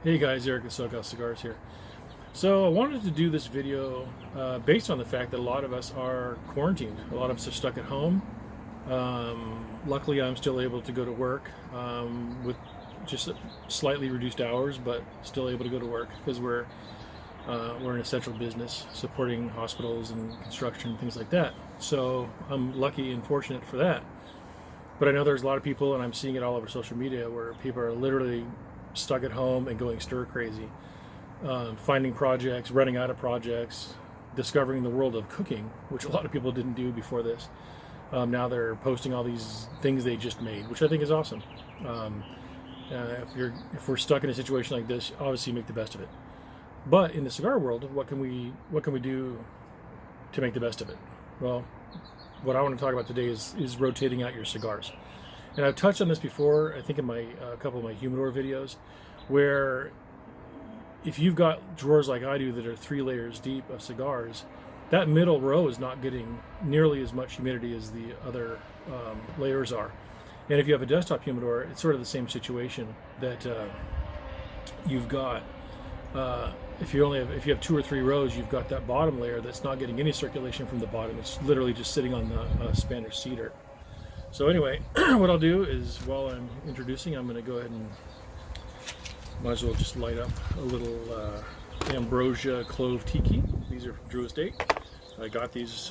Hey guys, Eric at SoCal Cigars here. So I wanted to do this video based on the fact that a lot of us are quarantined. A lot of us are stuck at home. Luckily, I'm still able to go to work with just slightly reduced hours, but still able to go to work because we're an essential business supporting hospitals and construction, things like that. So I'm lucky and fortunate for that. But I know there's a lot of people, and I'm seeing it all over social media, where people are literally stuck at home and going stir crazy, finding projects, running out of projects, discovering the world of cooking, which a lot of people didn't do before this. Now they're posting all these things they just made, which I think is awesome. If we're stuck in a situation like this, obviously make the best of it. But in the cigar world, what can we do to make the best of it? Well, what I want to talk about today is rotating out your cigars. And I've touched on this before, I think in my couple of my humidor videos, where if you've got drawers like I do that are 3 layers deep of cigars, that middle row is not getting nearly as much humidity as the other layers are. And if you have a desktop humidor, it's sort of the same situation that you've got. If you have 2 or 3 rows, you've got that bottom layer that's not getting any circulation from the bottom. It's literally just sitting on the Spanish cedar. So anyway, what I'll do is, while I'm introducing, I'm going to go ahead and might as well just light up a little ambrosia clove tiki. These are from Drew Estate. I got these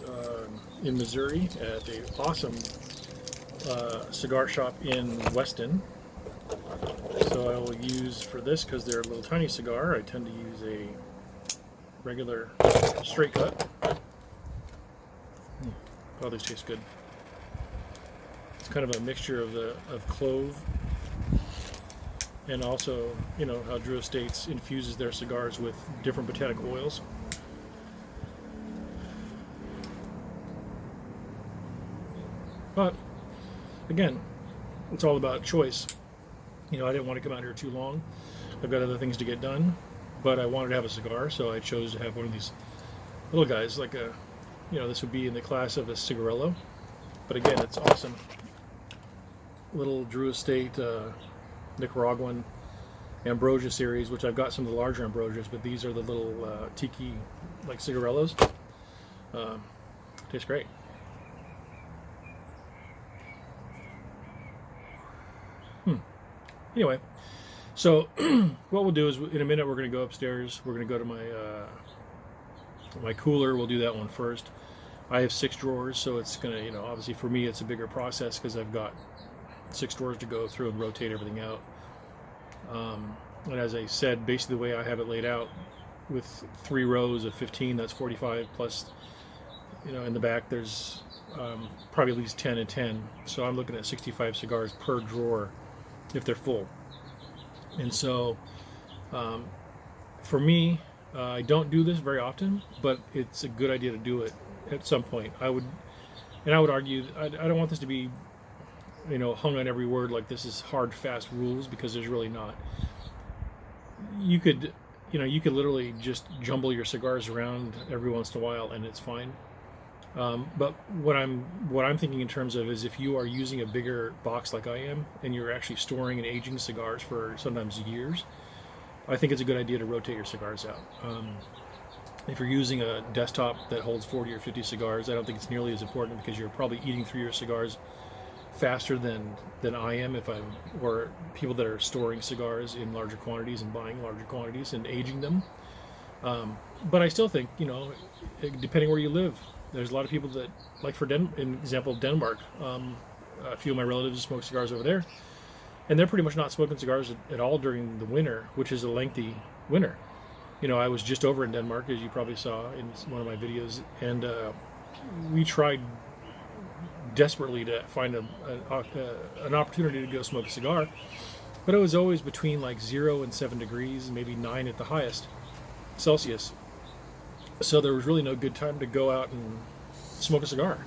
in Missouri at an awesome cigar shop in Weston. So I will use, for this, because they're a little tiny cigar, I tend to use a regular straight cut. Oh, these taste good. It's kind of a mixture of clove and also, you know, how Drew Estates infuses their cigars with different botanical oils. But again, it's all about choice. You know, I didn't want to come out here too long. I've got other things to get done, but I wanted to have a cigar, so I chose to have one of these little guys, like a, you know, this would be in the class of a cigarillo. But again, it's awesome. Little Drew Estate Nicaraguan ambrosia series, which I've got some of the larger ambrosias, but these are the little tiki like cigarillos. Tastes great. Anyway, so what we'll do is, in a minute, we're going to go upstairs. We're going to go to my cooler. We'll do that one first. I have 6 drawers, so it's going to, you know, obviously for me it's a bigger process because I've got 6 drawers to go through and rotate everything out. And as I said, basically the way I have it laid out, with 3 rows of 15, that's 45, plus, you know, in the back there's probably at least 10 and 10. So I'm looking at 65 cigars per drawer if they're full. And so for me, I don't do this very often, but it's a good idea to do it at some point. I would argue, I don't want this to be, you know, hung on every word like this is hard, fast rules, because there's really not. You could literally just jumble your cigars around every once in a while and it's fine. But what I'm thinking in terms of is, if you are using a bigger box like I am, and you're actually storing and aging cigars for sometimes years, I think it's a good idea to rotate your cigars out. If you're using a desktop that holds 40 or 50 cigars, I don't think it's nearly as important, because you're probably eating through your cigars faster than I am, or people that are storing cigars in larger quantities and buying larger quantities and aging them. But I still think, you know, depending where you live, there's a lot of people that, like for in example, Denmark, a few of my relatives smoke cigars over there, and they're pretty much not smoking cigars at all during the winter, which is a lengthy winter. You know, I was just over in Denmark, as you probably saw in one of my videos, and we tried desperately to find an opportunity to go smoke a cigar, but it was always between like 0 and 7 degrees, and maybe 9 at the highest Celsius. So there was really no good time to go out and smoke a cigar.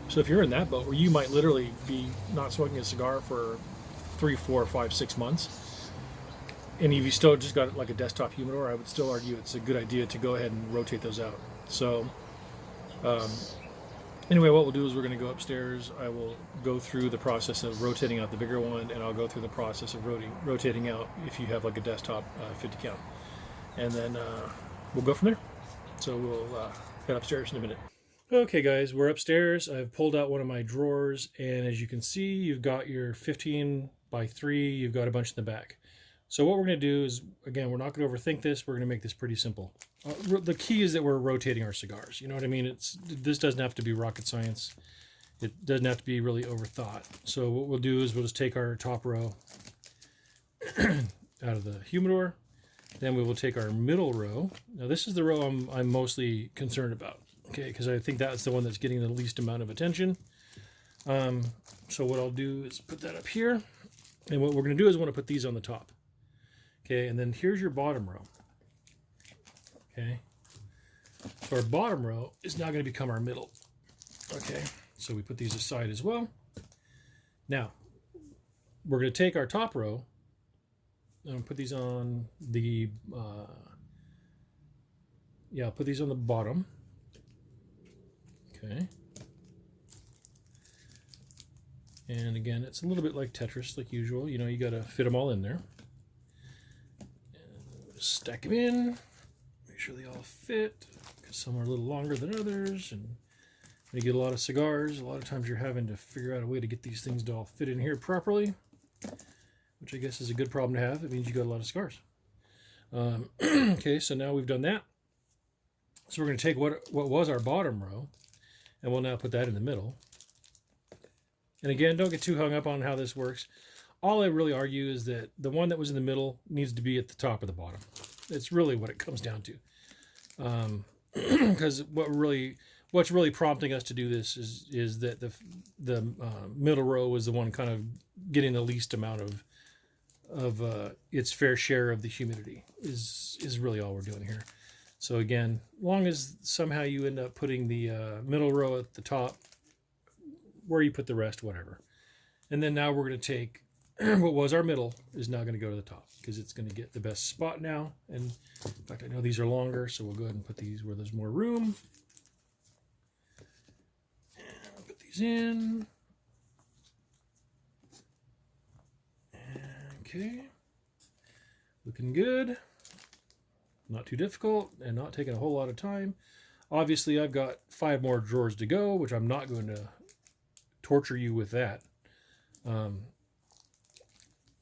So if you're in that boat, where you might literally be not smoking a cigar for 3, 4, 5, 6 months, and if you still just got like a desktop humidor, I would still argue it's a good idea to go ahead and rotate those out. So Anyway, what we'll do is we're going to go upstairs. I will go through the process of rotating out the bigger one, and I'll go through the process of rotating out if you have like a desktop 50 count. And then we'll go from there. So we'll head upstairs in a minute. Okay guys, we're upstairs. I've pulled out one of my drawers, and as you can see, you've got your 15 by 3, you've got a bunch in the back. So what we're going to do is, again, we're not going to overthink this. We're going to make this pretty simple. The key is that we're rotating our cigars. You know what I mean? This doesn't have to be rocket science. It doesn't have to be really overthought. So what we'll do is we'll just take our top row out of the humidor. Then we will take our middle row. Now this is the row I'm mostly concerned about, okay? Because I think that's the one that's getting the least amount of attention. So what I'll do is put that up here. And what we're going to do is want to put these on the top. Okay, and then here's your bottom row. Okay, so our bottom row is now going to become our middle. Okay, so we put these aside as well. Now, we're going to take our top row and put these on the, put these on the bottom. Okay. And again, it's a little bit like Tetris, like usual. You know, you got to fit them all in there. Stack them in, make sure they all fit, because some are a little longer than others, and when you get a lot of cigars, a lot of times you're having to figure out a way to get these things to all fit in here properly, which I guess is a good problem to have. It means you got a lot of cigars. Okay, so now we've done that. So we're going to take what was our bottom row, and we'll now put that in the middle. And again, don't get too hung up on how this works. All I really argue is that the one that was in the middle needs to be at the top of the bottom. It's really what it comes down to. Because what's really prompting us to do this is that the middle row is the one kind of getting the least amount of its fair share of the humidity is really all we're doing here. So again, long as somehow you end up putting the middle row at the top, where you put the rest, whatever. And then now we're going to take what was our middle is now going to go to the top because it's going to get the best spot now. And in fact, I know these are longer, so we'll go ahead and put these where there's more room. And put these in. Okay. Looking good. Not too difficult and not taking a whole lot of time. Obviously, I've got 5 more drawers to go, which I'm not going to torture you with that.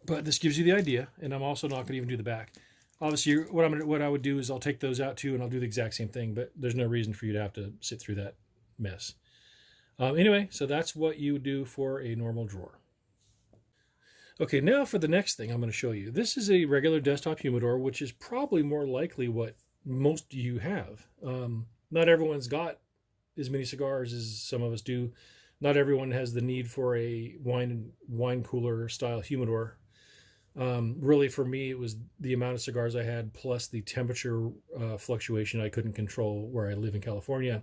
But this gives you the idea, and I'm also not going to even do the back. Obviously, what I would do is I'll take those out too, and I'll do the exact same thing, but there's no reason for you to have to sit through that mess. Anyway, so that's what you would do for a normal drawer. Okay, now for the next thing I'm going to show you. This is a regular desktop humidor, which is probably more likely what most of you have. Not everyone's got as many cigars as some of us do. Not everyone has the need for a wine cooler style humidor. Really, for me, it was the amount of cigars I had plus the temperature fluctuation I couldn't control where I live in California,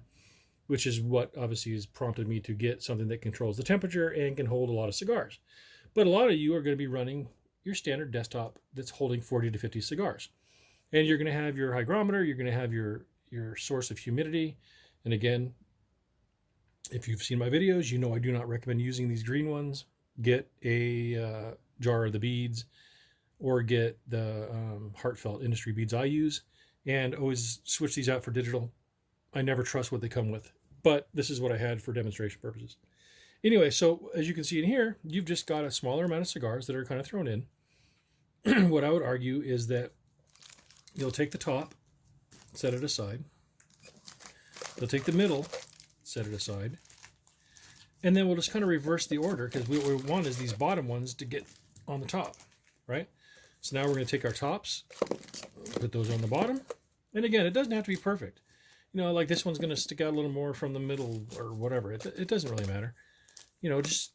which is what obviously has prompted me to get something that controls the temperature and can hold a lot of cigars. But a lot of you are going to be running your standard desktop that's holding 40 to 50 cigars. And you're going to have your hygrometer, you're going to have your source of humidity. And again, if you've seen my videos, you know I do not recommend using these green ones. Get a jar of the beads or get the heartfelt industry beads I use, and always switch these out for digital. I never trust what they come with, but this is what I had for demonstration purposes. Anyway, so as you can see in here, you've just got a smaller amount of cigars that are kind of thrown in. What I would argue is that you'll take the top, set it aside. You'll take the middle, set it aside. And then we'll just kind of reverse the order because what we want is these bottom ones to get on the top, right? So now we're going to take our tops, put those on the bottom. And again, it doesn't have to be perfect. You know, like this one's going to stick out a little more from the middle or whatever. It doesn't really matter. You know, just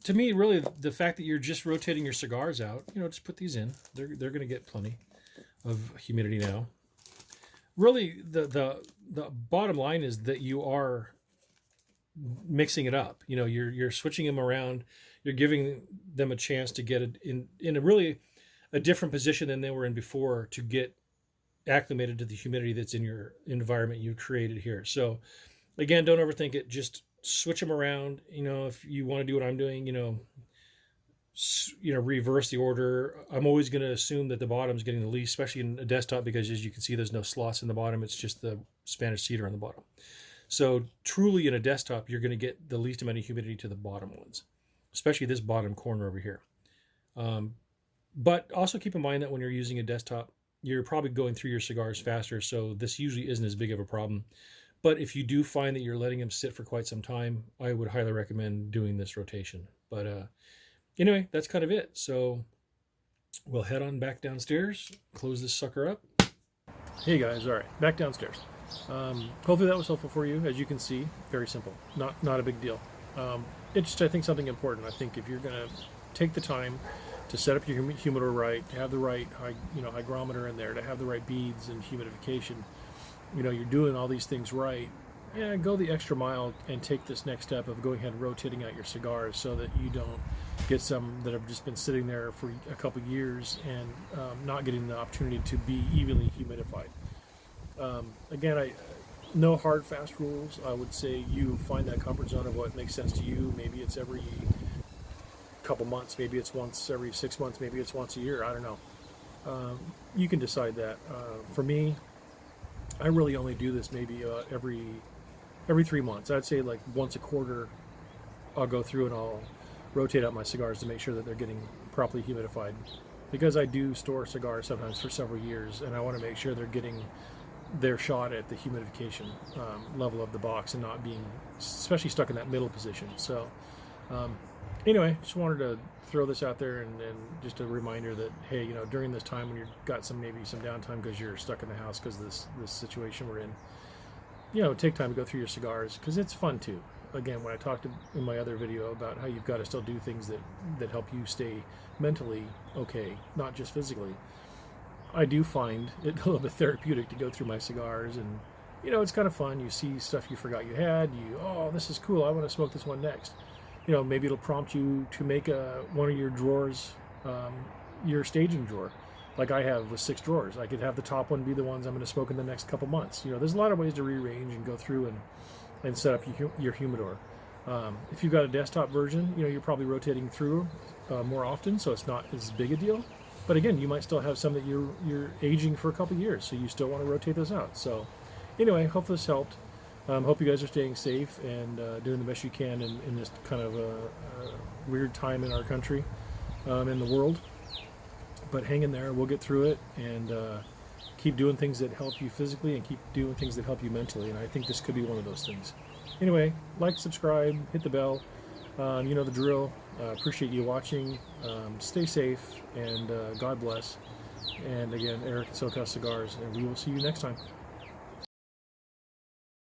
to me, really, the fact that you're just rotating your cigars out, you know, just put these in. They're going to get plenty of humidity now. Really, the bottom line is that you are mixing it up. You know, you're switching them around. You're giving them a chance to get it in a really a different position than they were in before to get acclimated to the humidity that's in your environment you created here. So again, don't overthink it. Just switch them around. If you want to do what I'm doing, reverse the order. I'm always going to assume that the bottom's getting the least, especially in a desktop, because as you can see, there's no slots in the bottom. It's just the Spanish cedar on the bottom. So truly in a desktop, you're going to get the least amount of humidity to the bottom ones, especially this bottom corner over here. But also keep in mind that when you're using a desktop, you're probably going through your cigars faster, so this usually isn't as big of a problem. But if you do find that you're letting them sit for quite some time, I would highly recommend doing this rotation. But anyway, that's kind of it. So we'll head on back downstairs, close this sucker up. Hey guys, all right, back downstairs. Hopefully that was helpful for you. As you can see, very simple, not a big deal. It's just, I think, something important. I think if you're gonna take the time to set up your humidor right, to have the right hygrometer in there, to have the right beads and humidification, you're doing all these things right. Yeah, go the extra mile and take this next step of going ahead and rotating out your cigars so that you don't get some that have just been sitting there for a couple years and not getting the opportunity to be evenly humidified. Again, no hard, fast rules. I would say you find that comfort zone of what makes sense to you. Maybe it's every couple months, maybe it's once every 6 months, maybe it's once a year. I don't know. You can decide that. For me, I really only do this maybe every 3 months. I'd say like once a quarter, I'll go through and I'll rotate out my cigars to make sure that they're getting properly humidified, because I do store cigars sometimes for several years, and I want to make sure they're getting their shot at the humidification level of the box and not being especially stuck in that middle position. So anyway, just wanted to throw this out there and just a reminder that, hey, during this time when you've got maybe some downtime because you're stuck in the house because of this situation we're in, take time to go through your cigars, because it's fun too. Again, when I talked in my other video about how you've got to still do things that help you stay mentally okay, not just physically, I do find it a little bit therapeutic to go through my cigars, and it's kind of fun. You see stuff you forgot you had. Oh, this is cool, I want to smoke this one next. Maybe it'll prompt you to make one of your drawers your staging drawer, like I have with 6 drawers. I could have the top one be the ones I'm going to smoke in the next couple months. There's a lot of ways to rearrange and go through and set up your humidor. If you've got a desktop version, you're probably rotating through more often, so it's not as big a deal. But again, you might still have some that you're aging for a couple years, so you still want to rotate those out. So anyway, hope this helped. Hope you guys are staying safe and doing the best you can in this kind of weird time in our country, in the world. But hang in there, we'll get through it, and keep doing things that help you physically and keep doing things that help you mentally. And I think this could be one of those things. Anyway, like, subscribe, hit the bell. You know the drill. Appreciate you watching. Stay safe, and God bless. And again, Eric at SoCal Cigars, and we will see you next time.